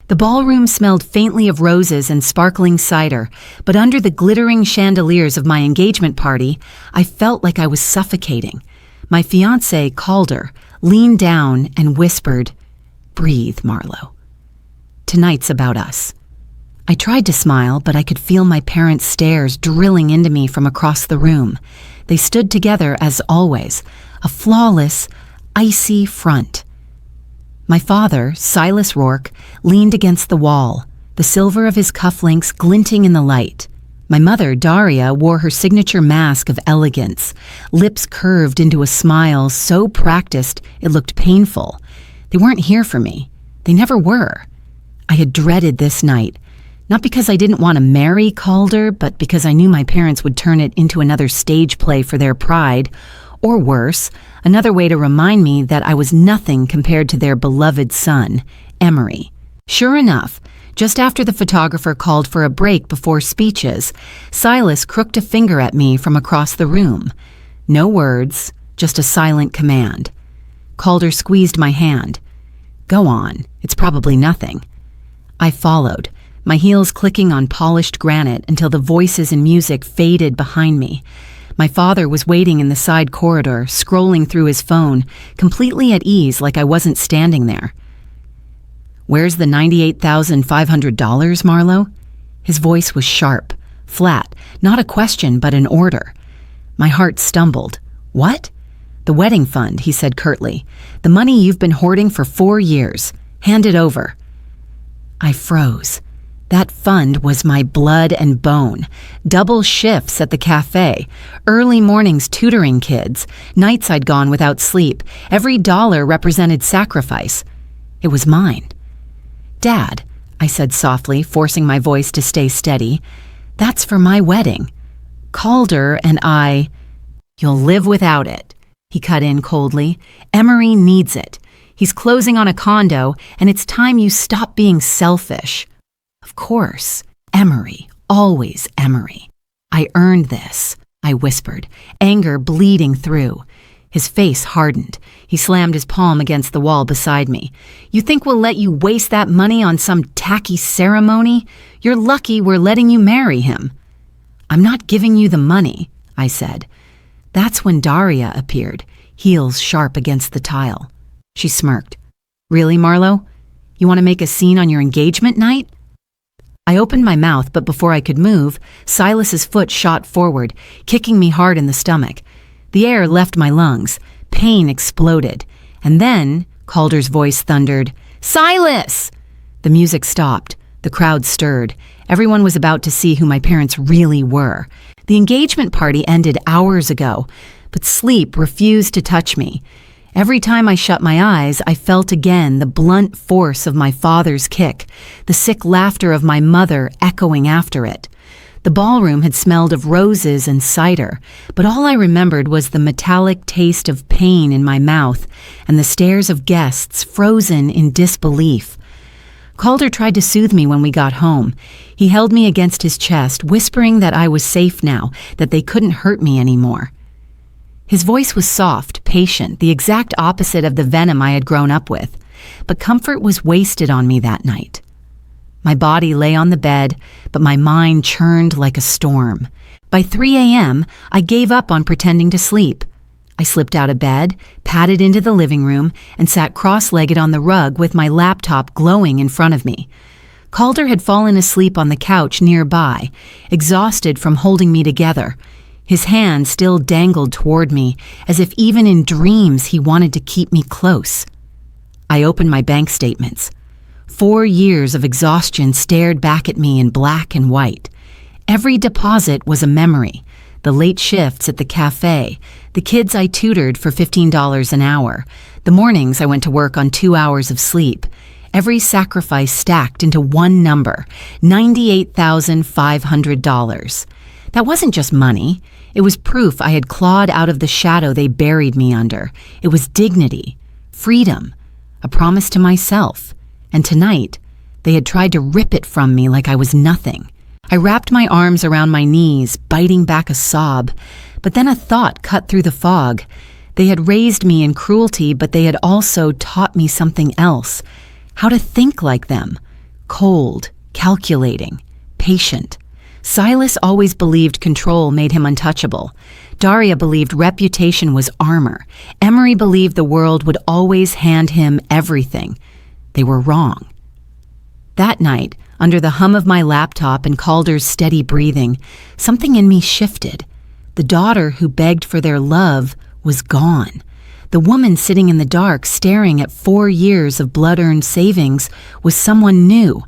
The ballroom smelled faintly of roses and sparkling cider, but under the glittering chandeliers of my engagement party, I felt like I was suffocating. My fiancé, Calder, leaned down and whispered, "Breathe, Marlo. Tonight's about us." I tried to smile, but I could feel my parents' stares drilling into me from across the room. They stood together as always, a flawless, icy front. My father, Silas Rourke, leaned against the wall, the silver of his cufflinks glinting in the light. My mother, Daria, wore her signature mask of elegance, lips curved into a smile so practiced it looked painful. They weren't here for me. They never were. I had dreaded this night, not because I didn't want to marry Calder, but because I knew my parents would turn it into another stage play for their pride, or worse, another way to remind me that I was nothing compared to their beloved son, Emery. Sure enough, just after the photographer called for a break before speeches, Silas crooked a finger at me from across the room. No words, just a silent command. Calder squeezed my hand. "Go on, it's probably nothing." I followed, my heels clicking on polished granite until the voices and music faded behind me. My father was waiting in the side corridor, scrolling through his phone, completely at ease like I wasn't standing there. "Where's the $98,500, Marlo?" His voice was sharp, flat, not a question but an order. My heart stumbled. "What?" "The wedding fund," he said curtly. "The money you've been hoarding for 4 years. Hand it over." I froze. That fund was my blood and bone. Double shifts at the cafe, early mornings tutoring kids, nights I'd gone without sleep. Every dollar represented sacrifice. It was mine. "Dad," I said softly, forcing my voice to stay steady, "that's for my wedding. Calder and I—" "You'll live without it," he cut in coldly. "Emery needs it. He's closing on a condo, and it's time you stop being selfish." Of course, Emery, always Emery. "I earned this," I whispered, anger bleeding through. His face hardened. He slammed his palm against the wall beside me. "You think we'll let you waste that money on some tacky ceremony? You're lucky we're letting you marry him." "I'm not giving you the money," I said. That's when Daria appeared, heels sharp against the tile. She smirked. "Really, Marlo? You want to make a scene on your engagement night?" I opened my mouth, but before I could move, Silas's foot shot forward, kicking me hard in the stomach. The air left my lungs. Pain exploded. And then Calder's voice thundered, "Silas!" The music stopped. The crowd stirred. Everyone was about to see who my parents really were. The engagement party ended hours ago, but sleep refused to touch me. Every time I shut my eyes, I felt again the blunt force of my father's kick, the sick laughter of my mother echoing after it. The ballroom had smelled of roses and cider, but all I remembered was the metallic taste of pain in my mouth and the stares of guests frozen in disbelief. Calder tried to soothe me when we got home. He held me against his chest, whispering that I was safe now, that they couldn't hurt me anymore. His voice was soft, patient, the exact opposite of the venom I had grown up with. But comfort was wasted on me that night. My body lay on the bed, but my mind churned like a storm. By 3 a.m., I gave up on pretending to sleep. I slipped out of bed, padded into the living room, and sat cross-legged on the rug with my laptop glowing in front of me. Calder had fallen asleep on the couch nearby, exhausted from holding me together. His hand still dangled toward me, as if even in dreams he wanted to keep me close. I opened my bank statements. 4 years of exhaustion stared back at me in black and white. Every deposit was a memory. The late shifts at the cafe, the kids I tutored for $15 an hour, the mornings I went to work on 2 hours of sleep. Every sacrifice stacked into one number, $98,500. That wasn't just money. It was proof I had clawed out of the shadow they buried me under. It was dignity, freedom, a promise to myself. And tonight, they had tried to rip it from me like I was nothing. I wrapped my arms around my knees, biting back a sob. But then a thought cut through the fog. They had raised me in cruelty, but they had also taught me something else. How to think like them. Cold, calculating, patient. Silas always believed control made him untouchable. Daria believed reputation was armor. Emery believed the world would always hand him everything. They were wrong. That night, under the hum of my laptop and Calder's steady breathing, something in me shifted. The daughter who begged for their love was gone. The woman sitting in the dark, staring at 4 years of blood-earned savings, was someone new.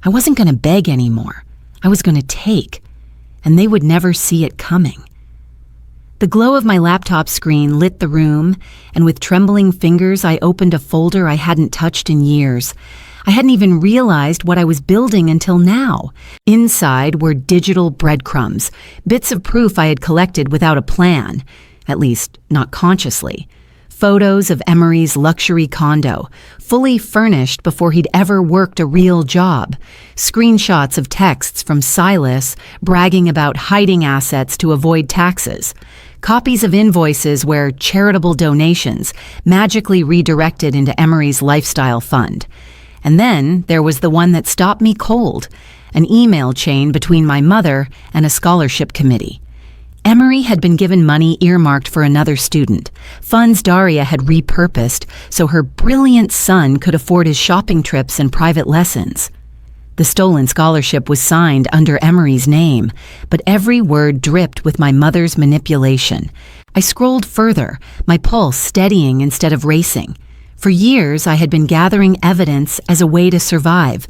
I wasn't going to beg anymore. I was going to take, and they would never see it coming. The glow of my laptop screen lit the room, and with trembling fingers I opened a folder I hadn't touched in years. I hadn't even realized what I was building until now. Inside were digital breadcrumbs, bits of proof I had collected without a plan, at least not consciously. Photos of Emery's luxury condo, fully furnished before he'd ever worked a real job. Screenshots of texts from Silas bragging about hiding assets to avoid taxes. Copies of invoices where charitable donations magically redirected into Emery's lifestyle fund. And then there was the one that stopped me cold, an email chain between my mother and a scholarship committee. Emery had been given money earmarked for another student, funds Daria had repurposed so her brilliant son could afford his shopping trips and private lessons. The stolen scholarship was signed under Emery's name, but every word dripped with my mother's manipulation. I scrolled further, my pulse steadying instead of racing. For years, I had been gathering evidence as a way to survive.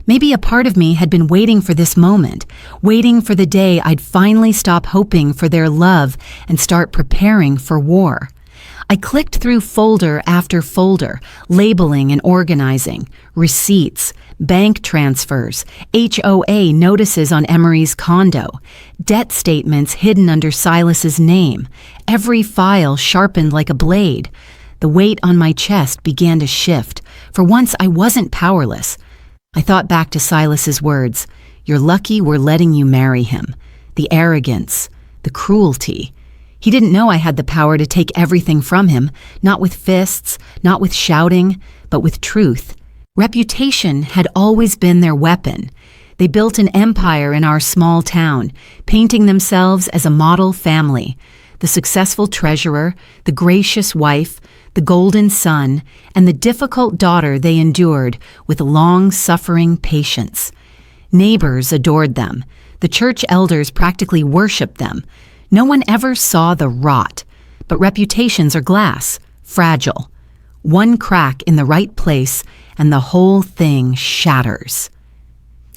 Maybe a part of me had been waiting for this moment, waiting for the day I'd finally stop hoping for their love and start preparing for war. I clicked through folder after folder, labeling and organizing, receipts, bank transfers, HOA notices on Emery's condo, debt statements hidden under Silas's name, every file sharpened like a blade. The weight on my chest began to shift. For once, I wasn't powerless. I thought back to Silas's words, "You're lucky we're letting you marry him." The arrogance, the cruelty. He didn't know I had the power to take everything from him, not with fists, not with shouting, but with truth. Reputation had always been their weapon. They built an empire in our small town, painting themselves as a model family. The successful treasurer, the gracious wife, the golden son, and the difficult daughter they endured with long-suffering patience. Neighbors adored them. The church elders practically worshipped them. No one ever saw the rot, but reputations are glass, fragile. One crack in the right place, and the whole thing shatters.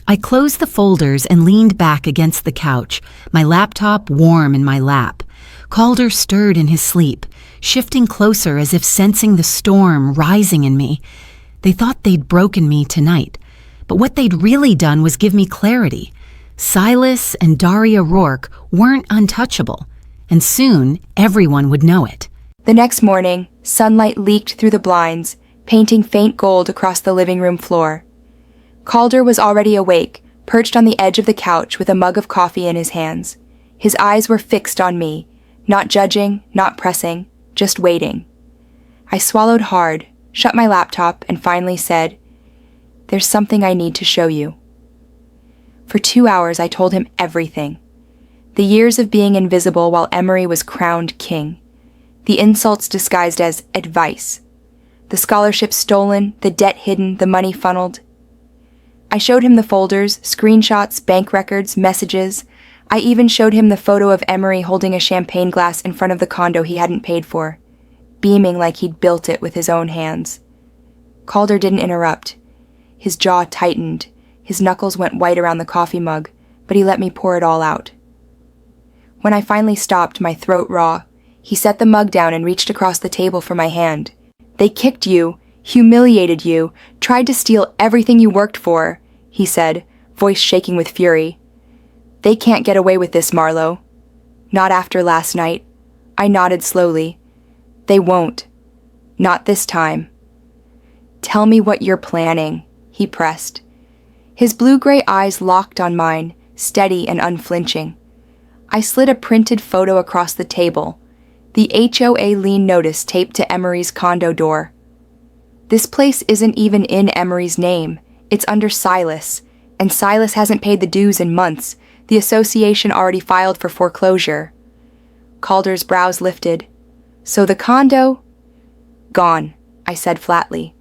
I closed the folders and leaned back against the couch, my laptop warm in my lap. Calder stirred in his sleep, shifting closer as if sensing the storm rising in me. They thought they'd broken me tonight, but what they'd really done was give me clarity. Silas and Daria Rourke weren't untouchable, and soon everyone would know it. The next morning, sunlight leaked through the blinds, painting faint gold across the living room floor. Calder was already awake, perched on the edge of the couch with a mug of coffee in his hands. His eyes were fixed on me, not judging, not pressing, just waiting. I swallowed hard, shut my laptop, and finally said, "There's something I need to show you." For 2 hours I told him everything. The years of being invisible while Emery was crowned king. The insults disguised as advice. The scholarship stolen, the debt hidden, the money funneled. I showed him the folders, screenshots, bank records, messages. I even showed him the photo of Emery holding a champagne glass in front of the condo he hadn't paid for, beaming like he'd built it with his own hands. Calder didn't interrupt. His jaw tightened. His knuckles went white around the coffee mug, but he let me pour it all out. When I finally stopped, my throat raw, he set the mug down and reached across the table for my hand. "They kicked you, humiliated you, tried to steal everything you worked for," he said, voice shaking with fury. "They can't get away with this, Marlowe. Not after last night." I nodded slowly. "They won't. Not this time." "Tell me what you're planning," he pressed. His blue-gray eyes locked on mine, steady and unflinching. I slid a printed photo across the table, the HOA lien notice taped to Emery's condo door. "This place isn't even in Emery's name. It's under Silas, and Silas hasn't paid the dues in months. The association already filed for foreclosure. Calder's brows lifted. So the condo? Gone, I said flatly.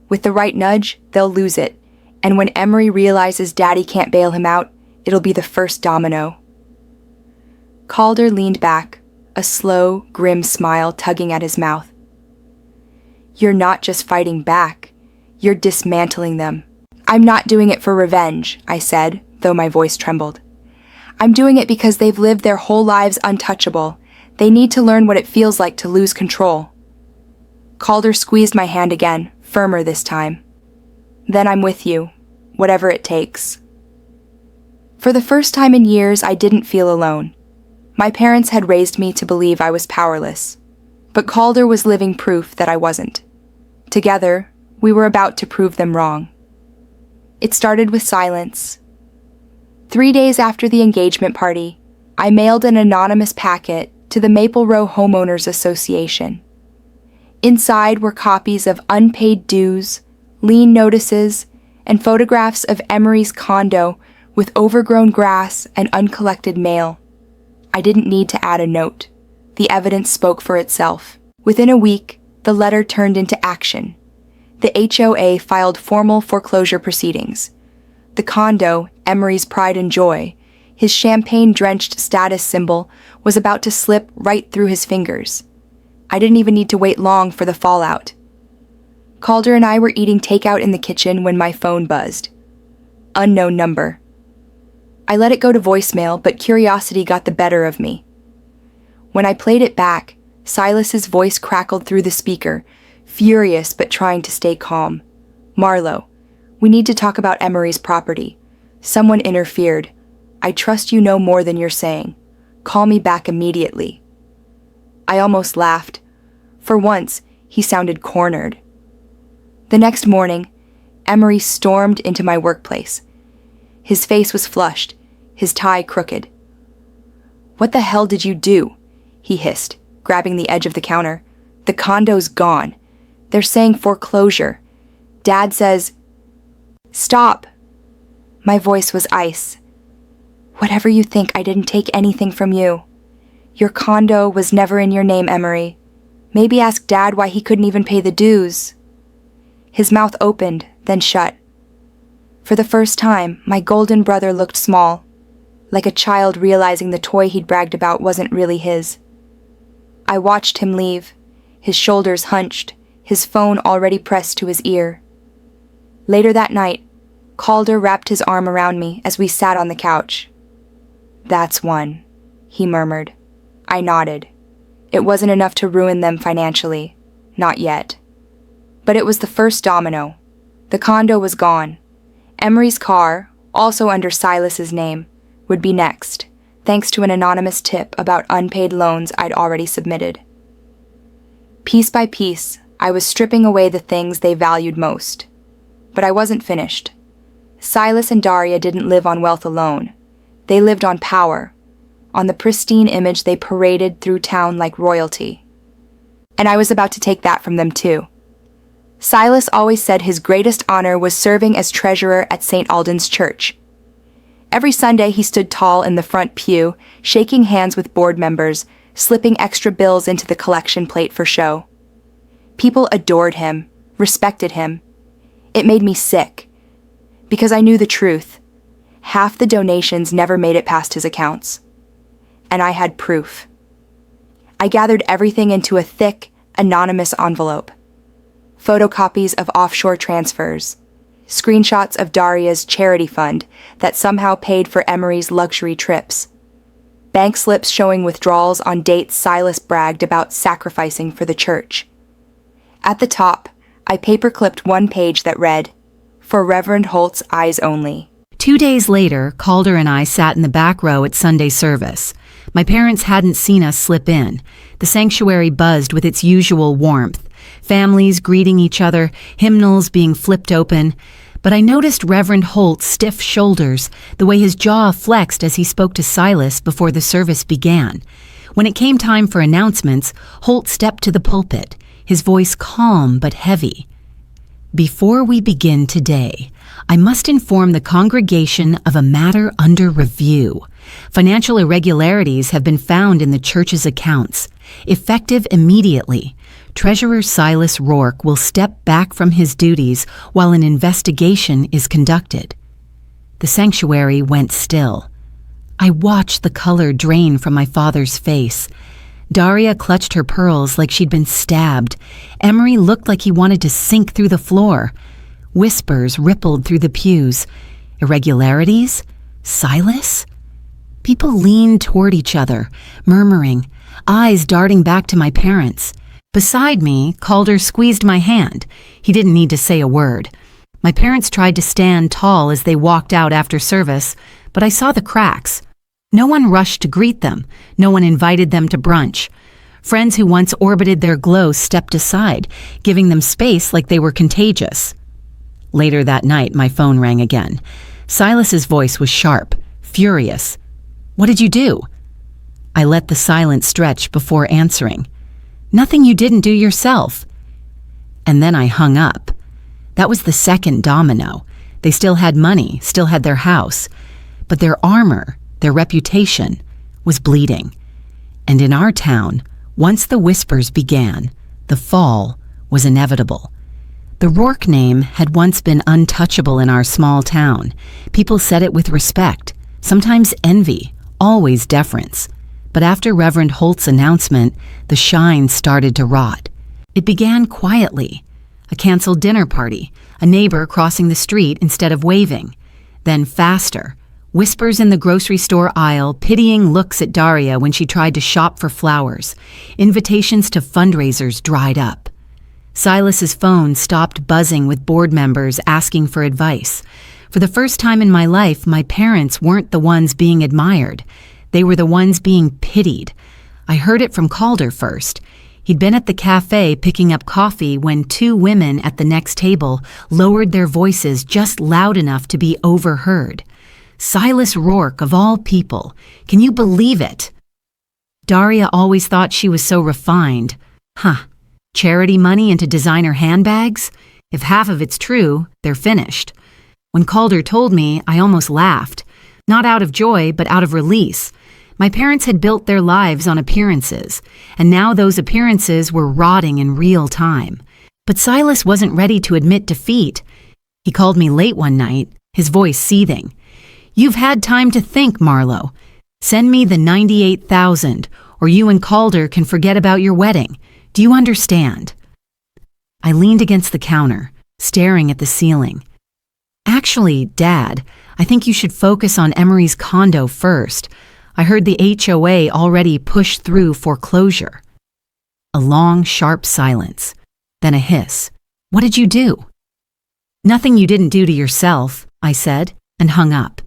With the right nudge, they'll lose it, and when Emery realizes Daddy can't bail him out, it'll be the first domino. Calder leaned back, a slow, grim smile tugging at his mouth. You're not just fighting back, you're dismantling them. I'm not doing it for revenge, I said, though my voice trembled. I'm doing it because they've lived their whole lives untouchable. They need to learn what it feels like to lose control. Calder squeezed my hand again, firmer this time. Then I'm with you, whatever it takes. For the first time in years, I didn't feel alone. My parents had raised me to believe I was powerless, but Calder was living proof that I wasn't. Together, we were about to prove them wrong. It started with silence. 3 days after the engagement party, I mailed an anonymous packet to the Maple Row Homeowners Association. Inside were copies of unpaid dues, lien notices, and photographs of Emery's condo with overgrown grass and uncollected mail. I didn't need to add a note. The evidence spoke for itself. Within a week, the letter turned into action. The HOA filed formal foreclosure proceedings. The condo, Emery's pride and joy, his champagne-drenched status symbol, was about to slip right through his fingers. I didn't even need to wait long for the fallout. Calder and I were eating takeout in the kitchen when my phone buzzed. Unknown number. I let it go to voicemail, but curiosity got the better of me. When I played it back, Silas's voice crackled through the speaker, furious but trying to stay calm. Marlo, we need to talk about Emery's property. Someone interfered. I trust you know more than you're saying. Call me back immediately. I almost laughed. For once, he sounded cornered. The next morning, Emery stormed into my workplace. His face was flushed, his tie crooked. What the hell did you do? He hissed, grabbing the edge of the counter. The condo's gone. They're saying foreclosure. Dad says, Stop! My voice was ice. Whatever you think, I didn't take anything from you. Your condo was never in your name, Emery. Maybe ask Dad why he couldn't even pay the dues. His mouth opened, then shut. For the first time, my golden brother looked small, like a child realizing the toy he'd bragged about wasn't really his. I watched him leave, his shoulders hunched, his phone already pressed to his ear. Later that night, Calder wrapped his arm around me as we sat on the couch. That's one, he murmured. I nodded. It wasn't enough to ruin them financially. Not yet. But it was the first domino. The condo was gone. Emery's car, also under Silas's name, would be next, thanks to an anonymous tip about unpaid loans I'd already submitted. Piece by piece, I was stripping away the things they valued most. But I wasn't finished. Silas and Daria didn't live on wealth alone. They lived on power, on the pristine image they paraded through town like royalty. And I was about to take that from them too. Silas always said his greatest honor was serving as treasurer at St. Alden's Church. Every Sunday he stood tall in the front pew, shaking hands with board members, slipping extra bills into the collection plate for show. People adored him, respected him. It made me sick, because I knew the truth. Half the donations never made it past his accounts. And I had proof. I gathered everything into a thick, anonymous envelope. Photocopies of offshore transfers, screenshots of Daria's charity fund that somehow paid for Emery's luxury trips, bank slips showing withdrawals on dates Silas bragged about sacrificing for the church. At the top, I paperclipped one page that read, "For Reverend Holt's eyes only." 2 days later, Calder and I sat in the back row at Sunday service. My parents hadn't seen us slip in. The sanctuary buzzed with its usual warmth, families greeting each other, hymnals being flipped open. But I noticed Reverend Holt's stiff shoulders, the way his jaw flexed as he spoke to Silas before the service began. When it came time for announcements, Holt stepped to the pulpit, his voice calm but heavy. Before we begin today, I must inform the congregation of a matter under review. Financial irregularities have been found in the church's accounts. Effective immediately, Treasurer Silas Rourke will step back from his duties while an investigation is conducted. The sanctuary went still. I watched the color drain from my father's face. Daria clutched her pearls like she'd been stabbed. Emery looked like he wanted to sink through the floor. Whispers rippled through the pews. Irregularities? Silas? People leaned toward each other, murmuring, eyes darting back to my parents. Beside me, Calder squeezed my hand. He didn't need to say a word. My parents tried to stand tall as they walked out after service, but I saw the cracks. No one rushed to greet them. No one invited them to brunch. Friends who once orbited their glow stepped aside, giving them space like they were contagious. Later that night, my phone rang again. Silas's voice was sharp, furious. "What did you do?" I let the silence stretch before answering. "Nothing you didn't do yourself." And then I hung up. That was the second domino. They still had money, still had their house. But their armor, their reputation, was bleeding. And in our town, once the whispers began, the fall was inevitable. The Rourke name had once been untouchable in our small town. People said it with respect, sometimes envy, always deference. But after Reverend Holt's announcement, the shine started to rot. It began quietly. A canceled dinner party, a neighbor crossing the street instead of waving. Then faster, whispers in the grocery store aisle, pitying looks at Daria when she tried to shop for flowers. Invitations to fundraisers dried up. Silas's phone stopped buzzing with board members asking for advice. For the first time in my life, my parents weren't the ones being admired. They were the ones being pitied. I heard it from Calder first. He'd been at the cafe picking up coffee when two women at the next table lowered their voices just loud enough to be overheard. Silas Rourke, of all people. Can you believe it? Daria always thought she was so refined. Charity money into designer handbags? If half of it's true, they're finished. When Calder told me, I almost laughed. Not out of joy, but out of release. My parents had built their lives on appearances, and now those appearances were rotting in real time. But Silas wasn't ready to admit defeat. He called me late one night, his voice seething. "You've had time to think, Marlowe. Send me the $98,000, or you and Calder can forget about your wedding. Do you understand?" I leaned against the counter, staring at the ceiling. "Actually, Dad, I think you should focus on Emery's condo first. I heard the HOA already pushed through foreclosure." A long, sharp silence, then a hiss. "What did you do?" "Nothing you didn't do to yourself," I said, and hung up.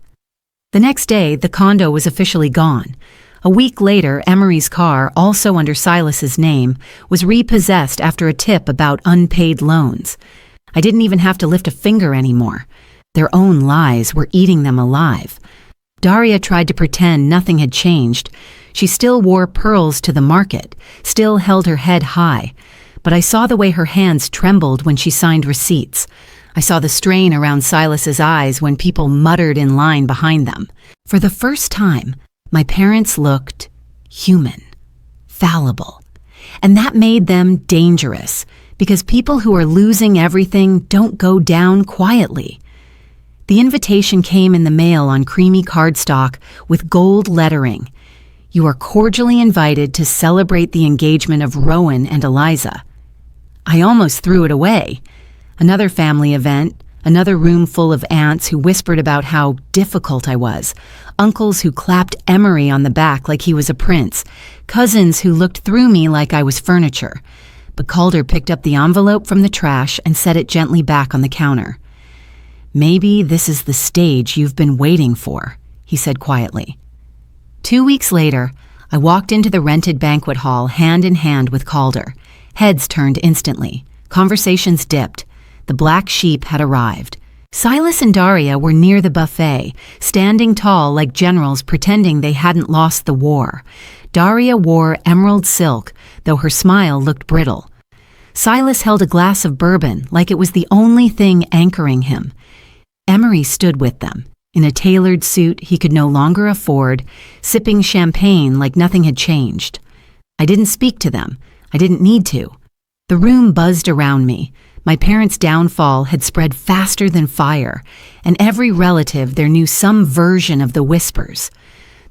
The next day, the condo was officially gone. A week later, Emery's car, also under Silas's name, was repossessed after a tip about unpaid loans. I didn't even have to lift a finger anymore. Their own lies were eating them alive. Daria tried to pretend nothing had changed. She still wore pearls to the market, still held her head high. But I saw the way her hands trembled when she signed receipts. I saw the strain around Silas's eyes when people muttered in line behind them. For the first time, my parents looked human, fallible. And that made them dangerous, because people who are losing everything don't go down quietly. The invitation came in the mail on creamy cardstock with gold lettering. "You are cordially invited to celebrate the engagement of Rowan and Eliza." I almost threw it away. Another family event, another room full of aunts who whispered about how difficult I was, uncles who clapped Emery on the back like he was a prince, cousins who looked through me like I was furniture. But Calder picked up the envelope from the trash and set it gently back on the counter. "Maybe this is the stage you've been waiting for," he said quietly. 2 weeks later, I walked into the rented banquet hall hand in hand with Calder. Heads turned instantly. Conversations dipped. The black sheep had arrived. Silas and Daria were near the buffet, standing tall like generals pretending they hadn't lost the war. Daria wore emerald silk, though her smile looked brittle. Silas held a glass of bourbon like it was the only thing anchoring him. Emery stood with them, in a tailored suit he could no longer afford, sipping champagne like nothing had changed. I didn't speak to them. I didn't need to. The room buzzed around me. My parents' downfall had spread faster than fire, and every relative there knew some version of the whispers.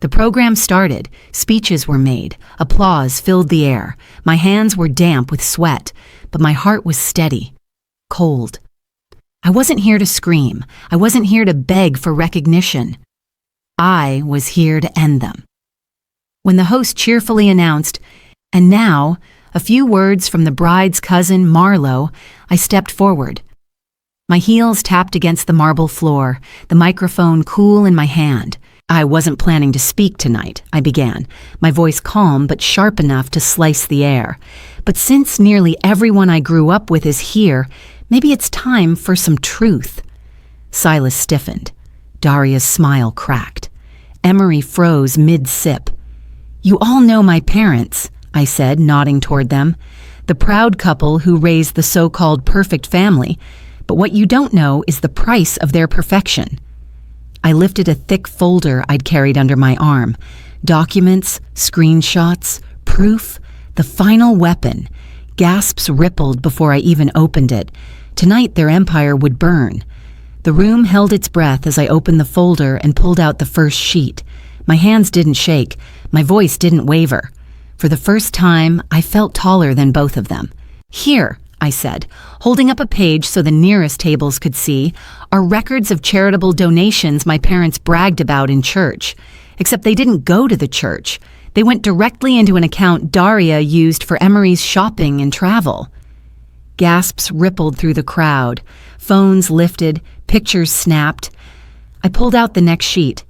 The program started, speeches were made, applause filled the air. My hands were damp with sweat, but my heart was steady, cold. I wasn't here to scream. I wasn't here to beg for recognition. I was here to end them. When the host cheerfully announced, "And now, a few words from the bride's cousin, Marlowe," I stepped forward. My heels tapped against the marble floor, the microphone cool in my hand. "I wasn't planning to speak tonight," I began, my voice calm but sharp enough to slice the air. "But since nearly everyone I grew up with is here, maybe it's time for some truth." Silas stiffened. Daria's smile cracked. Emery froze mid-sip. "You all know my parents," I said, nodding toward them. "The proud couple who raised the so-called perfect family. But what you don't know is the price of their perfection." I lifted a thick folder I'd carried under my arm. Documents, screenshots, proof, the final weapon. Gasps rippled before I even opened it. Tonight their empire would burn. The room held its breath as I opened the folder and pulled out the first sheet. My hands didn't shake. My voice didn't waver. For the first time, I felt taller than both of them. "Here," I said, holding up a page so the nearest tables could see, "are records of charitable donations my parents bragged about in church. Except they didn't go to the church. They went directly into an account Daria used for Emery's shopping and travel." Gasps rippled through the crowd. Phones lifted, pictures snapped. I pulled out the next sheet.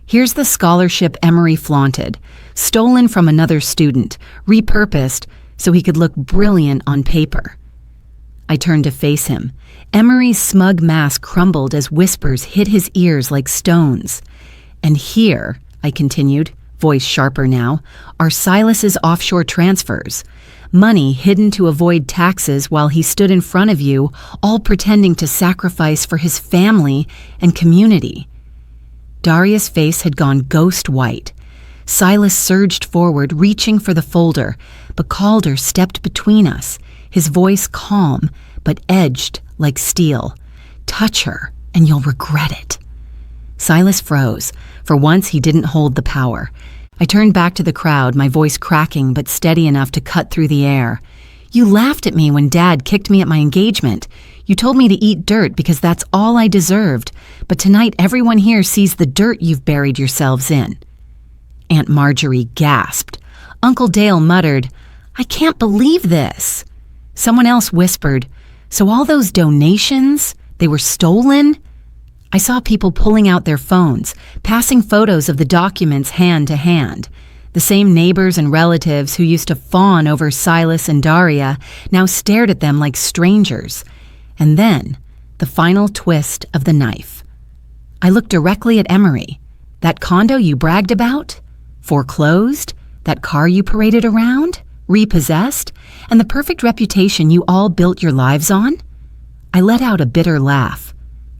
"Here's the scholarship Emery flaunted, stolen from another student, repurposed so he could look brilliant on paper." I turned to face him. Emery's smug mask crumbled as whispers hit his ears like stones. "And here," I continued, voice sharper now, "are Silas's offshore transfers. Money hidden to avoid taxes while he stood in front of you, all pretending to sacrifice for his family and community." Daria's face had gone ghost white. Silas surged forward, reaching for the folder, but Calder stepped between us, his voice calm but edged like steel. "Touch her, and you'll regret it." Silas froze. For once, he didn't hold the power. I turned back to the crowd, my voice cracking but steady enough to cut through the air. "You laughed at me when Dad kicked me at my engagement. You told me to eat dirt because that's all I deserved. But tonight everyone here sees the dirt you've buried yourselves in." Aunt Marjorie gasped. Uncle Dale muttered, "I can't believe this." Someone else whispered, "So all those donations, they were stolen?" I saw people pulling out their phones, passing photos of the documents hand to hand. The same neighbors and relatives who used to fawn over Silas and Daria now stared at them like strangers. And then, the final twist of the knife. I looked directly at Emery. "That condo you bragged about? Foreclosed? That car you paraded around? Repossessed? And the perfect reputation you all built your lives on?" I let out a bitter laugh.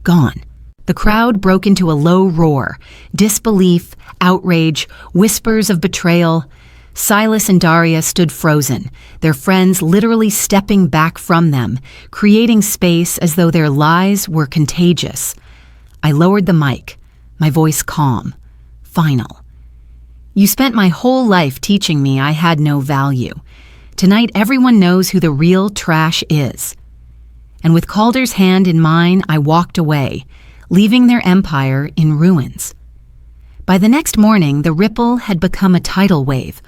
Gone. The crowd broke into a low roar. Disbelief, outrage, whispers of betrayal. Silas and Daria stood frozen, their friends literally stepping back from them, creating space as though their lies were contagious. I lowered the mic, my voice calm, final. "You spent my whole life teaching me I had no value. Tonight everyone knows who the real trash is." And with Calder's hand in mine, I walked away, leaving their empire in ruins. By the next morning, the ripple had become a tidal wave.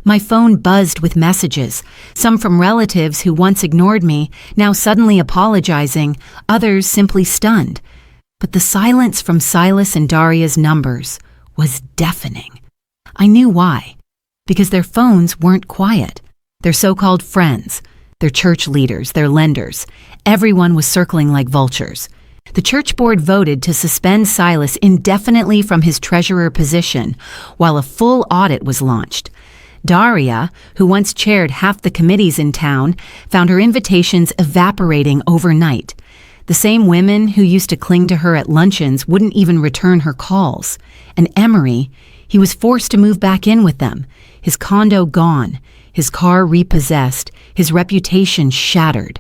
My phone buzzed with messages, some from relatives who once ignored me, now suddenly apologizing, others simply stunned. But the silence from Silas and Daria's numbers was deafening. I knew why. Because their phones weren't quiet. Their so-called friends, their church leaders, their lenders, everyone was circling like vultures. The church board voted to suspend Silas indefinitely from his treasurer position, while a full audit was launched. Daria, who once chaired half the committees in town, found her invitations evaporating overnight. The same women who used to cling to her at luncheons wouldn't even return her calls. And Emery, he was forced to move back in with them, his condo gone, his car repossessed, his reputation shattered.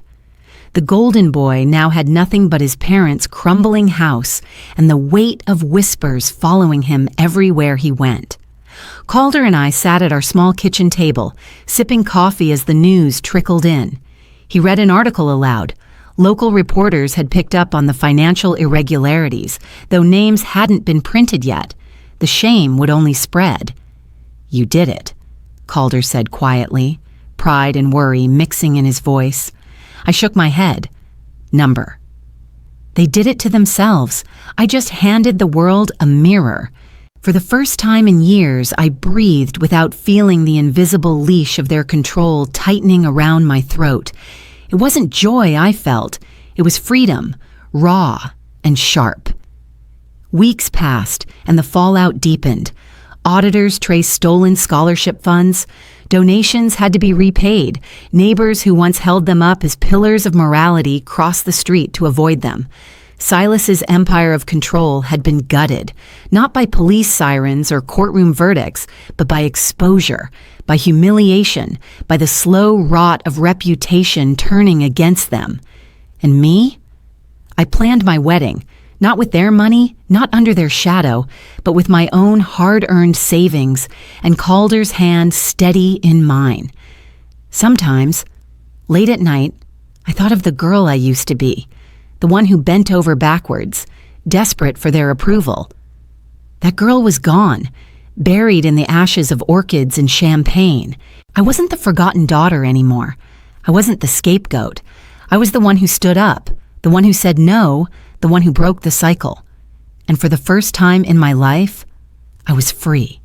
The golden boy now had nothing but his parents' crumbling house and the weight of whispers following him everywhere he went. Calder and I sat at our small kitchen table, sipping coffee as the news trickled in. He read an article aloud. Local reporters had picked up on the financial irregularities, though names hadn't been printed yet. The shame would only spread. "You did it," Calder said quietly, pride and worry mixing in his voice. I shook my head. "Number." They did it to themselves. I just handed the world a mirror. For the first time in years, I breathed without feeling the invisible leash of their control tightening around my throat. It wasn't joy I felt. It was freedom, raw and sharp. Weeks passed, and the fallout deepened. Auditors traced stolen scholarship funds. Donations had to be repaid. Neighbors who once held them up as pillars of morality crossed the street to avoid them. Silas's empire of control had been gutted, not by police sirens or courtroom verdicts, but by exposure, by humiliation, by the slow rot of reputation turning against them. And me? I planned my wedding, not with their money, not under their shadow, but with my own hard-earned savings and Calder's hand steady in mine. Sometimes, late at night, I thought of the girl I used to be, the one who bent over backwards, desperate for their approval. That girl was gone, buried in the ashes of orchids and champagne. I wasn't the forgotten daughter anymore. I wasn't the scapegoat. I was the one who stood up, the one who said no, the one who broke the cycle. And for the first time in my life, I was free.